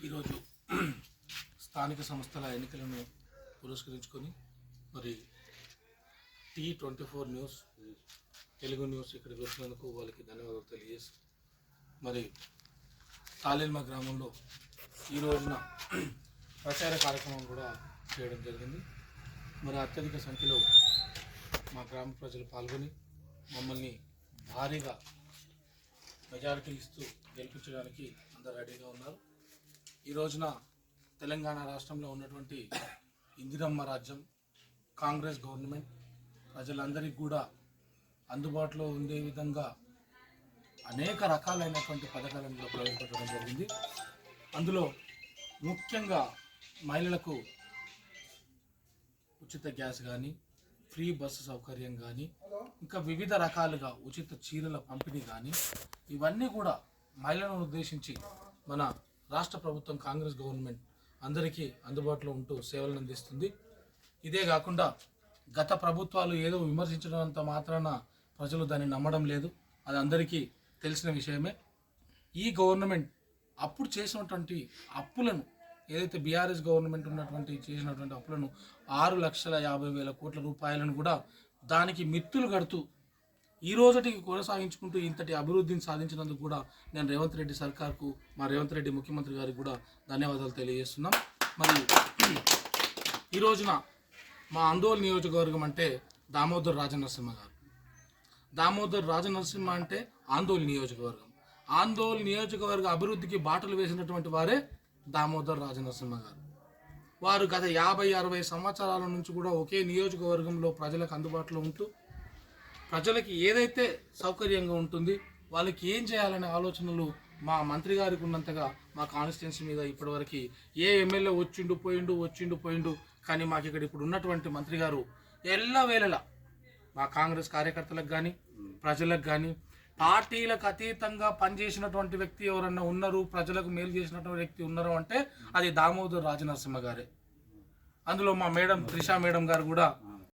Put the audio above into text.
ఈరోజు స్థానిక సంస్థల ఎన్నికలను పురస్కరించుకొని మరి T24 న్యూస్ తెలుగు న్యూస్ ఇక్కడికి వచ్చినందుకు వాళ్ళకి ధన్యవాదాలు తెలియజేసి మరి తాలేల్మా గ్రామంలో ఈ రోజున ప్రచార కార్యక్రమం కూడా చేయడం జరిగింది. మరి అత్యధిక సంఖ్యలో మా గ్రామ ప్రజలు పాల్గొని మమ్మల్ని భారీగా మెజారిటీ ఇస్తూ గెలిపించడానికి అందరు రెడీగా ఉన్నారు. ఈ రోజున తెలంగాణ రాష్ట్రంలో ఉన్నటువంటి ఇందిరమ్మ రాజ్యం కాంగ్రెస్ గవర్నమెంట్ ప్రజలందరికీ కూడా అందుబాటులో ఉండే విధంగా అనేక రకాలైనటువంటి పథకాలను కూడా ప్రవేశపెట్టడం జరిగింది. అందులో ముఖ్యంగా మహిళలకు ఉచిత గ్యాస్ కానీ, ఫ్రీ బస్సు సౌకర్యం కానీ, ఇంకా వివిధ రకాలుగా ఉచిత చీరల పంపిణీ కానీ, ఇవన్నీ కూడా మహిళలను ఉద్దేశించి మన రాష్ట్ర ప్రభుత్వం కాంగ్రెస్ గవర్నమెంట్ అందరికీ అందుబాటులో ఉంటూ సేవలను అందిస్తుంది. ఇదే కాకుండా గత ప్రభుత్వాలు ఏదో విమర్శించడంత మాత్రాన ప్రజలు దాన్ని నమ్మడం లేదు, అది అందరికీ తెలిసిన విషయమే. ఈ గవర్నమెంట్ అప్పుడు చేసినటువంటి అప్పులను, ఏదైతే బీఆర్ఎస్ గవర్నమెంట్ ఉన్నటువంటి చేసినటువంటి అప్పులను 6,50,000 కోట్ల రూపాయలను కూడా దానికి మిత్తులు కడుతూ ఈ రోజుటికి కొనసాగించుకుంటూ ఇంతటి అభివృద్ధిని సాధించినందుకు కూడా నేను రేవంత్ రెడ్డి సర్కార్కు, మా రేవంత్ రెడ్డి ముఖ్యమంత్రి గారికి కూడా ధన్యవాదాలు తెలియజేస్తున్నాం. మరి ఈ రోజున మా ఆందోళన నియోజకవర్గం అంటే దామోదర్ రాజనరసింహ గారు. దామోదర్ రాజనరసింహ అంటే ఆందోళన నియోజకవర్గం. ఆందోళన నియోజకవర్గ అభివృద్ధికి బాటలు వేసినటువంటి వారే దామోదర్ రాజనరసింహ గారు. వారు గత 50-60 సంవత్సరాల నుంచి కూడా ఒకే నియోజకవర్గంలో ప్రజలకు అందుబాటులో ఉంటూ ప్రజలకి ఏదైతే సౌకర్యంగా ఉంటుంది వాళ్ళకి ఏం చేయాలనే ఆలోచనలు మా మంత్రి గారికి ఉన్నంతగా మా కాన్స్టిట్యున్సీ మీద ఇప్పటివరకు ఏ ఎమ్మెల్యే వచ్చిండు పోయిండు కానీ మాకు ఇక్కడ ఇప్పుడు ఉన్నటువంటి మంత్రి గారు ఎల్లవేళలా మా కాంగ్రెస్ కార్యకర్తలకు కానీ, ప్రజలకు కానీ, పార్టీలకు అతీతంగా పనిచేసినటువంటి వ్యక్తి ఎవరన్నా ఉన్నారు, ప్రజలకు మేలు చేసినటువంటి వ్యక్తి ఉన్నారు అంటే అది దామోదర్ రాజనరసింహ గారే. అందులో మా మేడం త్రిషా మేడం గారు కూడా